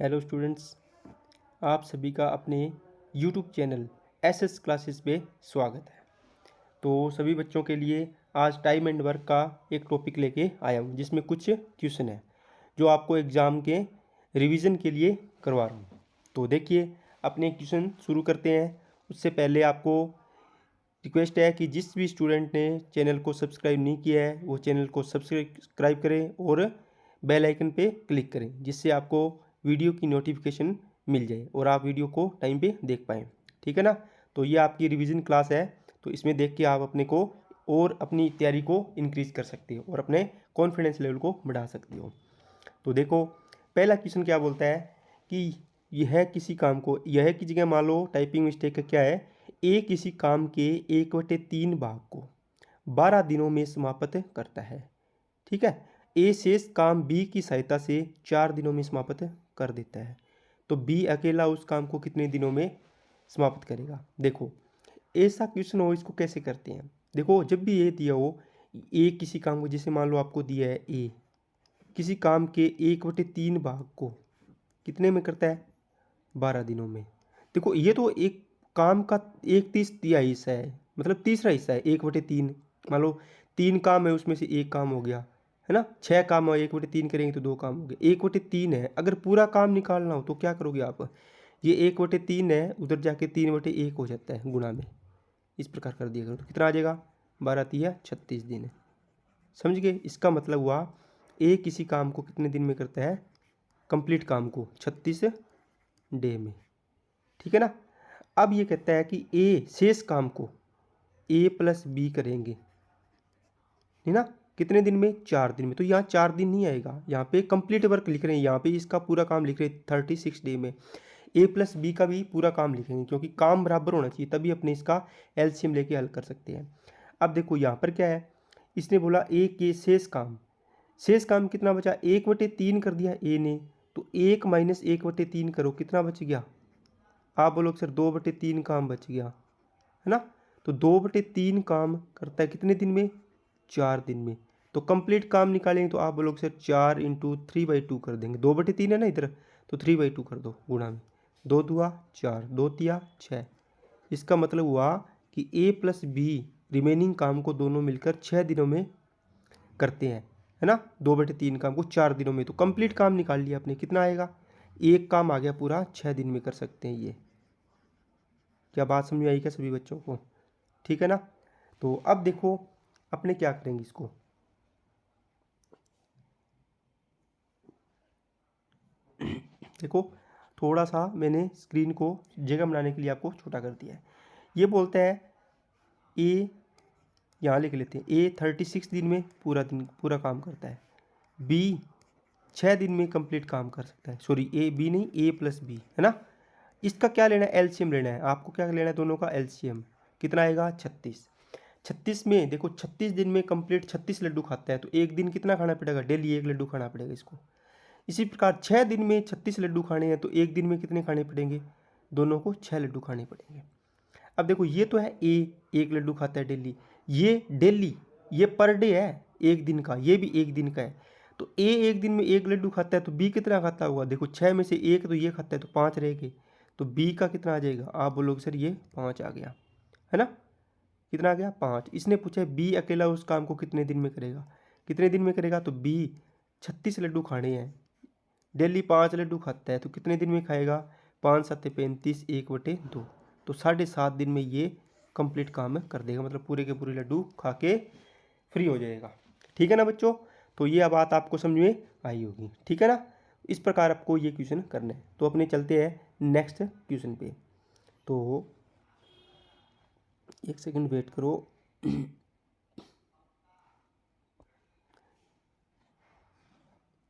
Hello students, आप सभी का अपने यूट्यूब चैनल एसएस क्लासेस पे स्वागत है। तो सभी बच्चों के लिए आज टाइम एंड वर्क का एक टॉपिक लेके आया हूँ जिसमें कुछ क्वेश्चन है जो आपको एग्ज़ाम के रिवीजन के लिए करवा रहा हूँ। तो देखिए, अपने क्वेश्चन शुरू करते हैं। उससे पहले आपको रिक्वेस्ट है कि जिस भी स्टूडेंट ने चैनल को सब्सक्राइब नहीं किया है वो चैनल को सब्सक्राइब करें और बेल आइकन पे क्लिक करें, जिससे आपको वीडियो की नोटिफिकेशन मिल जाए और आप वीडियो को टाइम पे देख पाएँ। ठीक है ना। तो ये आपकी रिवीजन क्लास है, तो इसमें देख के आप अपने को और अपनी तैयारी को इंक्रीज़ कर सकते हो और अपने कॉन्फिडेंस लेवल को बढ़ा सकते हो। तो देखो, पहला क्वेश्चन क्या बोलता है कि यह की जगह मान लो टाइपिंग मिस्टेक का क्या है, ए किसी काम के 1/3 भाग को 12 दिनों में समाप्त करता है। ठीक है। ए शेष काम बी की सहायता से 4 दिनों में समाप्त कर देता है। तो बी अकेला उस काम को कितने दिनों में समाप्त करेगा। देखो, ऐसा क्वेश्चन हो इसको कैसे करते हैं। देखो, जब भी ये दिया हो ए किसी काम को, जैसे मान लो आपको दिया है ए किसी काम के 1/3 भाग को कितने में करता है, 12 दिनों में। देखो, ये तो एक काम का 1/3 हिस्सा है, मतलब तीसरा हिस्सा है 1/3। मान लो 3 काम है, उसमें से एक काम हो गया, है ना। 6 काम है, 1/3 करेंगे तो 2 काम हो गए। 1/3 है, अगर पूरा काम निकालना हो तो क्या करोगे आप, ये 1/3 है, उधर जाके 3/1 हो जाता है गुणा में, इस प्रकार कर दिया करो तो कितना आ जाएगा, 12×3 = 36 दिन। समझ गए। इसका मतलब हुआ ए किसी काम को कितने दिन में करता है, कंप्लीट काम को 36 डे में। ठीक है ना। अब ये कहता है कि ए शेष काम को ए प्लस बी करेंगे, है ना, कितने दिन में, 4 दिन में। तो यहाँ 4 दिन नहीं आएगा, यहाँ पे कंप्लीट वर्क लिख रहे हैं, यहाँ पे इसका पूरा काम लिख रहे हैं 36 डे में। ए प्लस बी का भी पूरा काम लिखेंगे क्योंकि काम बराबर होना चाहिए, तभी अपने इसका एलसीएम लेके हल कर सकते हैं। अब देखो यहाँ पर क्या है, इसने बोला ए के शेष काम कितना बचा, 1/3 कर दिया ए ने, तो 1 - 1/3 करो, कितना बच गया, आप बोलो सर 2/3 काम बच गया, है ना। तो 2/3 काम करता है कितने दिन में, 4 दिन में। तो कंप्लीट काम निकालेंगे तो आप बोलोगे सर 4 × 3/2 कर देंगे, 2/3 है ना इधर, तो 3/2 कर दो गुणा में, 2 दूआ 4, 2 तिया 6। इसका मतलब हुआ कि ए प्लस बी रिमेनिंग काम को दोनों मिलकर 6 दिनों में करते हैं, है ना। 2/3 काम को 4 दिनों में, तो कंप्लीट काम निकाल लिया आपने, कितना आएगा, एक काम आ गया पूरा 6 दिन में कर सकते हैं ये। क्या बात समझ में आई क्या सभी बच्चों को। ठीक है ना। तो अब देखो अपने क्या करेंगे इसको। देखो, थोड़ा सा मैंने स्क्रीन को जगह बनाने के लिए आपको छोटा कर दिया है। ये बोलता है ए, यहाँ लिख लेते हैं, ए 36 दिन में पूरा काम करता है, बी 6 दिन में कंप्लीट काम कर सकता है, सॉरी ए बी नहीं, ए प्लस बी, है ना। इसका क्या लेना है, एलसीएम लेना है आपको। क्या लेना है, दोनों का एलसीएम कितना आएगा, 36। 36 में देखो, 36 दिन में कंप्लीट 36 लड्डू खाता है, तो एक दिन कितना खाना पड़ेगा, डेली 1 लड्डू खाना पड़ेगा इसको। इसी प्रकार 6 दिन में 36 लड्डू खाने हैं, तो एक दिन में कितने खाने पड़ेंगे, दोनों को 6 लड्डू खाने पड़ेंगे। अब देखो, ये तो है ए 1 लड्डू खाता है डेली, ये डेली, ये पर डे है एक दिन का, ये भी एक दिन का है। तो ए एक दिन में 1 लड्डू खाता है, तो बी कितना खाता होगा, देखो 6 में से 1 तो ये खाता है, तो 5 रह गए, तो बी का कितना आ जाएगा, आप बोलोगे सर ये 5 आ गया, है ना। कितना आ गया, 5। इसने पूछा है बी अकेला उस काम को कितने दिन में करेगा, कितने दिन में करेगा, तो बी 36 लड्डू खाने हैं, डेली 5 लड्डू खाता है, तो कितने दिन में खाएगा, 5 × 7 = 35, 1/2, तो 7.5 दिन में ये कंप्लीट काम कर देगा, मतलब पूरे के पूरे लड्डू खा के फ्री हो जाएगा। ठीक है ना बच्चों। तो ये बात आपको समझ में आई होगी। ठीक है ना। इस प्रकार आपको ये क्वेश्चन करना है। तो अपने चलते हैं नेक्स्ट क्वेश्चन पे। तो एक सेकंड वेट करो।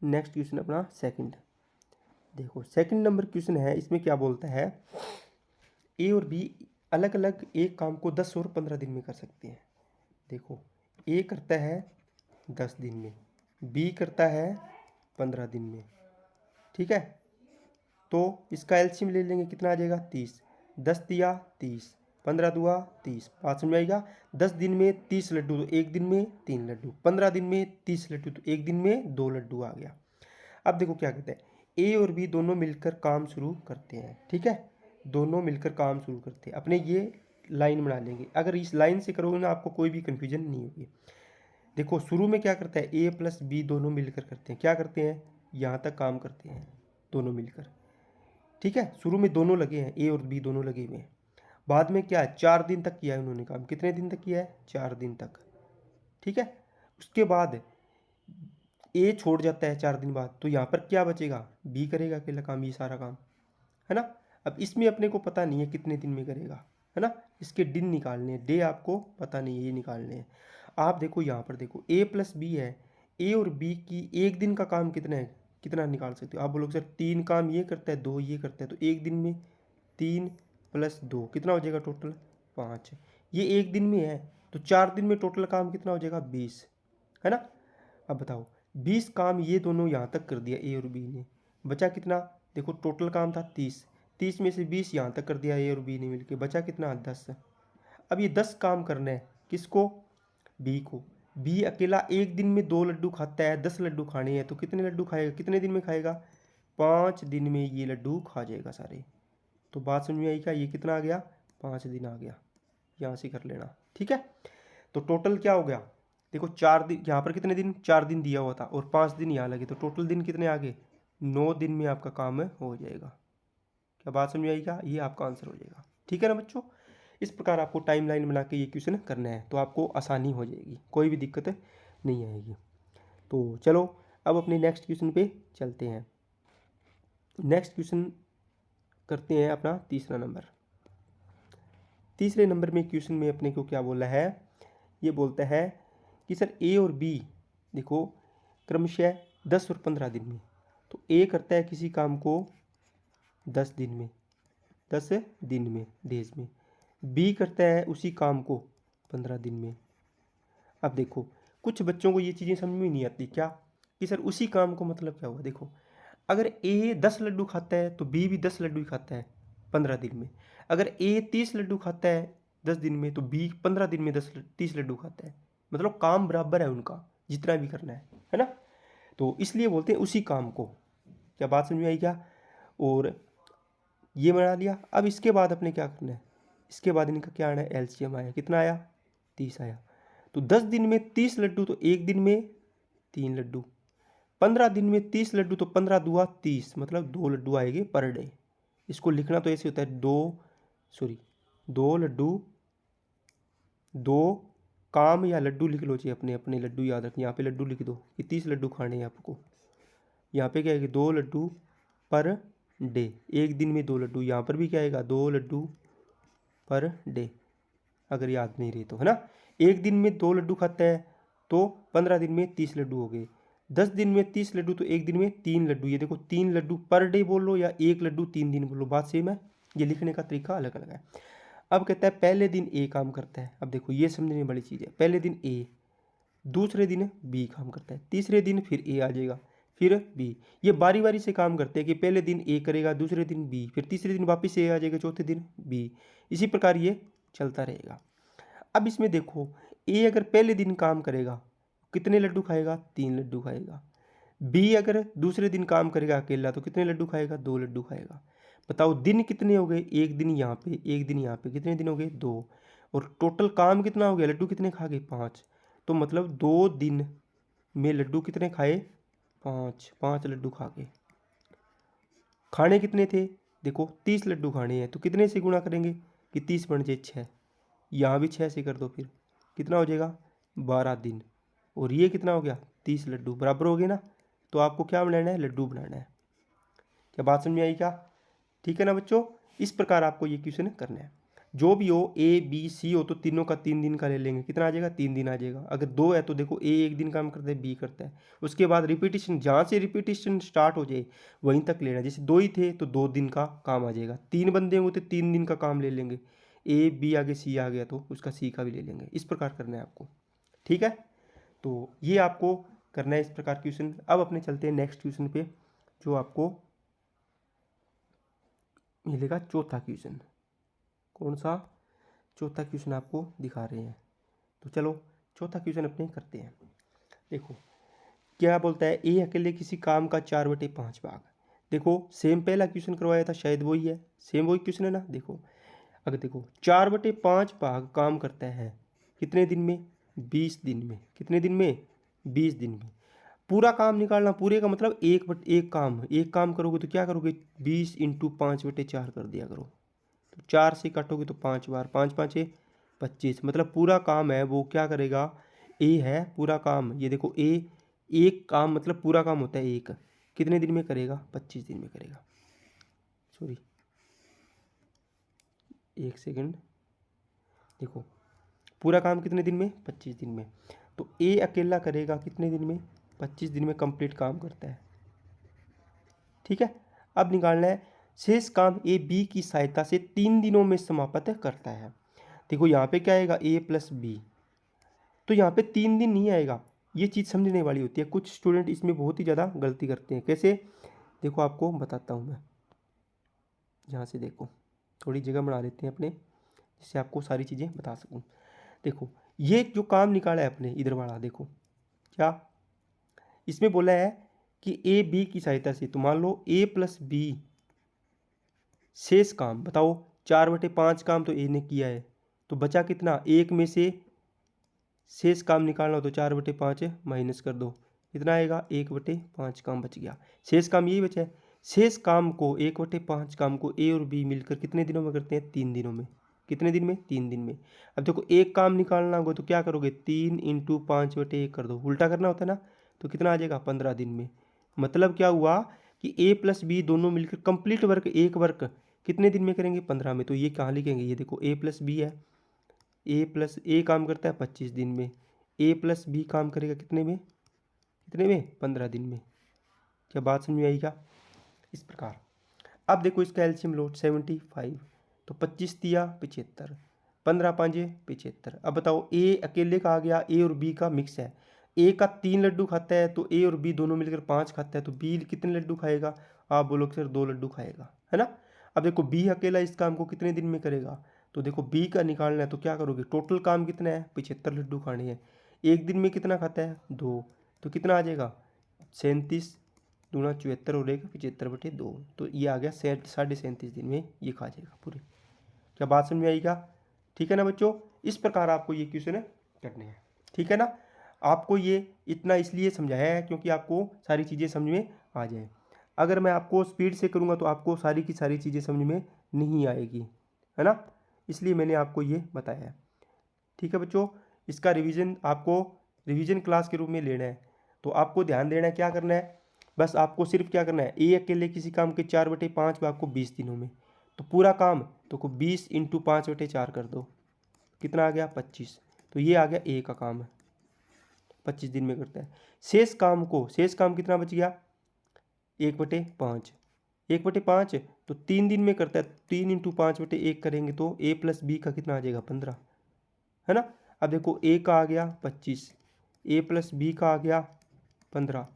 नेक्स्ट क्वेश्चन अपना सेकंड। देखो, सेकंड नंबर क्वेश्चन है, इसमें क्या बोलता है, ए और बी अलग अलग एक काम को 10 और 15 दिन में कर सकते हैं। देखो, ए करता है 10 दिन में, बी करता है 15 दिन में। ठीक है। तो इसका एलसीएम ले लेंगे, कितना आ जाएगा, 30। 10 तिया 30, 15 दुआ 30, बात समझ आएगा। 10 दिन में 30 लड्डू, तो एक दिन में 3 लड्डू, 15 दिन में 30 लड्डू, तो एक दिन में 2 लड्डू आ गया। अब देखो क्या कहते हैं, ए और बी दोनों मिलकर काम शुरू करते हैं, ठीक है, दोनों मिलकर काम शुरू करते हैं। अपने ये लाइन बना लेंगे, अगर इस लाइन से करोगे ना आपको कोई भी कन्फ्यूजन नहीं होगी। देखो शुरू में क्या करता है, ए प्लस बी दोनों मिलकर करते हैं, क्या करते हैं, यहाँ तक काम करते हैं दोनों मिलकर, ठीक है, शुरू में दोनों लगे हैं, ए और बी दोनों लगे हुए हैं। बाद में क्या है, 4 दिन तक किया है उन्होंने काम, कितने दिन तक किया है, 4 दिन तक, ठीक है। उसके बाद ए छोड़ जाता है 4 दिन बाद, तो यहाँ पर क्या बचेगा, बी करेगा अकेला काम, ये सारा काम, है ना। अब इसमें अपने को पता नहीं है कितने दिन में करेगा, है ना, इसके दिन निकालने हैं, डे आपको पता नहीं है, ये निकालने हैं। आप देखो यहाँ पर देखो ए प्लस बी है, ए और बी की एक दिन का काम कितना है, कितना निकाल सकते हो आप, बोलोगे सर 3 काम ये करता है 2 ये करता है, तो एक दिन में 3 + 2 कितना हो जाएगा टोटल 5, ये एक दिन में है, तो 4 दिन में टोटल काम कितना हो जाएगा 20, है ना। अब बताओ 20 काम ये दोनों यहाँ तक कर दिया ए और बी ने, बचा कितना, देखो टोटल काम था 30, 30 में से 20 यहाँ तक कर दिया ए और बी ने मिलके, बचा कितना 10। अब ये 10 काम करना है किसको, बी को। बी अकेला एक दिन में 2 लड्डू खाता है, 10 लड्डू खाने हैं, तो कितने लड्डू खाएगा, कितने दिन में खाएगा, 5 दिन में ये लड्डू खा जाएगा सारे। तो बात समझ में आई क्या, ये कितना आ गया, 5 दिन आ गया, यहाँ से कर लेना, ठीक है। तो टोटल क्या हो गया, देखो 4 दिन यहाँ पर कितने दिन, 4 दिन दिया हुआ था और 5 दिन यहाँ लगे, तो टोटल दिन कितने आ गए, 9 दिन में आपका काम हो जाएगा। क्या बात समझ में आई क्या, ये आपका आंसर हो जाएगा, ठीक है ना बच्चों। इस प्रकार आपको टाइम लाइन बना के ये क्वेश्चन करना है, तो आपको आसानी हो जाएगी, कोई भी दिक्कत नहीं आएगी। तो चलो अब अपने नेक्स्ट क्वेश्चन पे चलते हैं। नेक्स्ट क्वेश्चन करते हैं अपना तीसरा नंबर। तीसरे नंबर में क्वेश्चन में अपने को क्या बोला है, ये बोलता है कि सर ए और बी देखो क्रमशः 10 और 15 दिन में, तो ए करता है किसी काम को 10 दिन में, 10 दिन में डेज में, बी करता है उसी काम को 15 दिन में। अब देखो कुछ बच्चों को ये चीज़ें समझ में नहीं आती, क्या कि सर उसी काम को मतलब क्या हुआ, देखो अगर ए 10 लड्डू खाता है तो बी भी 10 लड्डू ही खाता है 15 दिन में, अगर ए 30 लड्डू खाता है 10 दिन में तो बी 15 दिन में 30 लड्डू खाता है, मतलब काम बराबर है उनका, जितना भी करना है ना। तो इसलिए बोलते हैं उसी काम को। क्या बात समझ में आई क्या, और ये बना लिया। अब इसके बाद अपने क्या करना है, इसके बाद इनका क्या आना है, एलसीएम आया, कितना आया 30 आया। तो 10 दिन में 30 लड्डू, तो एक दिन में 3 लड्डू, 15 दिन में 30 लड्डू, तो 15 दुआ 30, मतलब 2 लड्डू आएंगे पर डे। इसको लिखना तो ऐसे होता है 2 लड्डू, 2 काम या लड्डू लिख लो, चाहिए अपने अपने लड्डू याद रखिए, यहाँ पे लड्डू लिख दो कि 30 लड्डू खाने हैं आपको, यहाँ पे क्या है 2 लड्डू पर डे, एक दिन में 2 लड्डू, यहाँ पर भी क्या आएगा 2 लड्डू पर डे, अगर याद नहीं रही तो, है ना। एक दिन में 2 लड्डू खाता है तो 15 दिन में 30 लड्डू हो गए, 10 दिन में 30 लड्डू, तो एक दिन में 3 लड्डू, ये देखो 3 लड्डू पर डे बोल लो या 1 लड्डू 3 दिन बोलो, बात सेम है, ये लिखने का तरीका अलग अलग है। अब कहता है पहले दिन ए काम करता है, अब देखो ये समझने वाली चीज़ है, पहले दिन ए, दूसरे दिन बी काम करता है, तीसरे दिन फिर ए आ जाएगा, फिर बी, ये बारी बारी से काम करते हैं कि पहले दिन ए करेगा, दूसरे दिन बी, फिर तीसरे दिन वापस ए आ जाएगा, चौथे दिन बी, इसी प्रकार ये चलता रहेगा। अब इसमें देखो ए अगर पहले दिन काम करेगा कितने लड्डू खाएगा, 3 लड्डू खाएगा, बी अगर दूसरे दिन काम करेगा अकेला तो कितने लड्डू खाएगा, 2 लड्डू खाएगा। बताओ दिन कितने हो गए, एक दिन यहाँ पे एक दिन यहाँ पे, कितने दिन हो गए 2, और टोटल काम कितना हो गया, लड्डू कितने खा गए 5, तो मतलब 2 दिन में लड्डू कितने खाए, 5 लड्डू खा गए। खाने कितने थे, देखो 30 लड्डू खाने हैं, तो कितने से गुणा करेंगे कि 30 बन जाए 6, यहाँ भी 6 से कर दो, फिर कितना हो जाएगा 12 दिन, और ये कितना हो गया 30 लड्डू, बराबर हो गए ना। तो आपको क्या बनाना है, लड्डू बनाना है। क्या बात समझ में आई क्या, ठीक है ना बच्चों। इस प्रकार आपको ये क्वेश्चन करना है, जो भी हो ए बी सी हो तो तीनों का 3 दिन का ले लेंगे, कितना आ जाएगा 3 दिन आ जाएगा। अगर 2 है तो देखो ए एक दिन काम करता है, बी करता है, उसके बाद रिपीटिशन, जहाँ से रिपीटिशन स्टार्ट हो जाए वहीं तक लेना, जैसे 2 ही थे तो 2 दिन का काम आ जाएगा, 3 बंदे होंगे तो 3 दिन का काम ले लेंगे, ए बी आगे सी आ गया तो उसका सी का भी ले लेंगे, इस प्रकार करना है आपको, ठीक है। तो ये आपको करना है इस प्रकार क्वेश्चन। अब अपने चलते हैं नेक्स्ट क्वेश्चन पे, जो आपको मिलेगा चौथा क्वेश्चन। कौन सा, चौथा क्वेश्चन आपको दिखा रहे हैं, तो चलो चौथा क्वेश्चन अपने करते हैं। देखो क्या बोलता है, ए अकेले किसी काम का 4/5 भाग देखो सेम पहला क्वेश्चन करवाया था, शायद वही है, सेम वही क्वेश्चन है ना। देखो अगर देखो 4/5 भाग काम करता है कितने दिन में, 20 दिन में। कितने दिन में, 20 दिन में। पूरा काम निकालना, पूरे का मतलब एक काम करोगे तो क्या करोगे, 20 इंटू 5/4 कर दिया करो। तो 4 से काटोगे तो 5 बार, 5 5 25, मतलब पूरा काम है वो क्या करेगा, ए है पूरा काम। ये देखो ए, एक काम मतलब पूरा काम होता है एक, कितने दिन में करेगा, 25 दिन में करेगा। सॉरी एक सेकंड, देखो पूरा काम कितने दिन में, 25 दिन में। तो ए अकेला करेगा कितने दिन में, 25 दिन में कंप्लीट काम करता है। ठीक है, अब निकालना है शेष काम ए बी की सहायता से 3 दिनों में समाप्त करता है। देखो यहाँ पे क्या आएगा, ए प्लस बी, तो यहाँ पे 3 दिन नहीं आएगा। ये चीज़ समझने वाली होती है, कुछ स्टूडेंट इसमें बहुत ही ज़्यादा गलती करते हैं। कैसे, देखो आपको बताता हूँ मैं। यहाँ से देखो थोड़ी जगह बना लेते हैं अपने, जिससे आपको सारी चीज़ें बता सकूँ। देखो ये जो काम निकाला है अपने इधर वाला, देखो क्या इसमें बोला है कि ए बी की सहायता से, तो मान लो ए प्लस बी शेष काम बताओ, 4/5 काम तो ए ने किया है, तो बचा कितना, एक में से शेष काम निकालना हो तो 4/5 माइनस कर दो, कितना आएगा, 1/5 काम बच गया। शेष काम यही बचा है। शेष काम को 1/5 काम को ए और बी मिलकर कितने दिनों में करते हैं, 3 दिनों में। कितने दिन में, 3 दिन में। अब देखो एक काम निकालना होगा तो क्या करोगे, 3 इंटू 5/1 कर दो, उल्टा करना होता है ना, तो कितना आ जाएगा, 15 दिन में। मतलब क्या हुआ कि ए प्लस बी दोनों मिलकर कंप्लीट वर्क, एक वर्क कितने दिन में करेंगे, 15 में। तो ये कहाँ लिखेंगे, ये देखो ए प्लस बी है, ए प्लस ए काम करता है 25 दिन में, ए प्लस बी काम करेगा कितने में, कितने में, 15 दिन में। क्या बात समझ में आई क्या, इस प्रकार। अब देखो इसका एलसीएम लो, 75, तो 25 दिया 75, 15 5 75। अब बताओ ए अकेले का आ गया, ए और बी का मिक्स है। ए का 3 लड्डू खाता है तो ए और बी दोनों मिलकर 5 खाता है, तो बी कितने लड्डू खाएगा, आप बोलो सर 2 लड्डू खाएगा, है ना। अब देखो बी अकेला इस काम को कितने दिन में करेगा, तो देखो बी का निकालना है तो क्या करोगे, टोटल काम कितना है, 75 लड्डू खाने हैं। एक दिन में कितना खाता है, 2, तो कितना आ जाएगा, 37 दूना 74 हो जाएगा, 75/2, तो ये आ गया 37.5 दिन में ये खा जाएगा पूरे। क्या बात समझ में आई क्या, ठीक है ना बच्चों। इस प्रकार आपको ये क्वेश्चन करने हैं, ठीक है ना। आपको ये इतना इसलिए समझाया है क्योंकि आपको सारी चीज़ें समझ में आ जाए। अगर मैं आपको स्पीड से करूँगा तो आपको सारी की सारी चीज़ें समझ में नहीं आएगी, है ना, इसलिए मैंने आपको ये बताया है। ठीक है बच्चों, इसका रिवीजन आपको रिवीजन क्लास के रूप में लेना है। तो आपको ध्यान देना है, क्या करना है, बस आपको सिर्फ क्या करना है, ए अकेले किसी काम के 4/5 भाग को 20 दिनों में, तो पूरा काम तो को 20 इंटू 5/4 कर दो, कितना आ गया, 25। तो ये आ गया ए का काम है, 25 दिन में करता है। शेष काम कितना बच गया, 1/5, 1/5 तो 3 दिन में करता है, 3 इंटू 5/1 करेंगे तो ए प्लस बी का कितना आ जाएगा, 15, है ना। अब देखो ए का आ गया 25, ए प्लस बी का आ गया 15।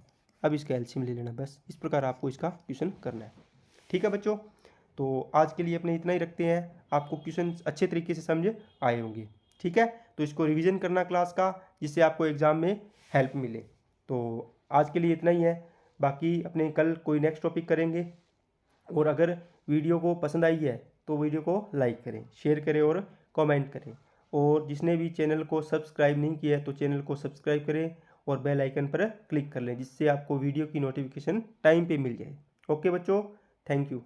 अब इसका एलसीएम ले लेना, बस इस प्रकार आपको इसका क्वेश्चन करना है। ठीक है बच्चों, तो आज के लिए अपने इतना ही रखते हैं। आपको क्वेश्चन अच्छे तरीके से समझ आए होंगे, ठीक है। तो इसको रिवीजन करना क्लास का, जिससे आपको एग्ज़ाम में हेल्प मिले। तो आज के लिए इतना ही है, बाकी अपने कल कोई नेक्स्ट टॉपिक करेंगे। और अगर वीडियो को पसंद आई है तो वीडियो को लाइक करें, शेयर करें और कमेंट करें। और जिसने भी चैनल को सब्सक्राइब नहीं किया है तो चैनल को सब्सक्राइब करें और बेल आइकन पर क्लिक कर लें, जिससे आपको वीडियो की नोटिफिकेशन टाइम पे मिल जाए। ओके बच्चों, थैंक यू।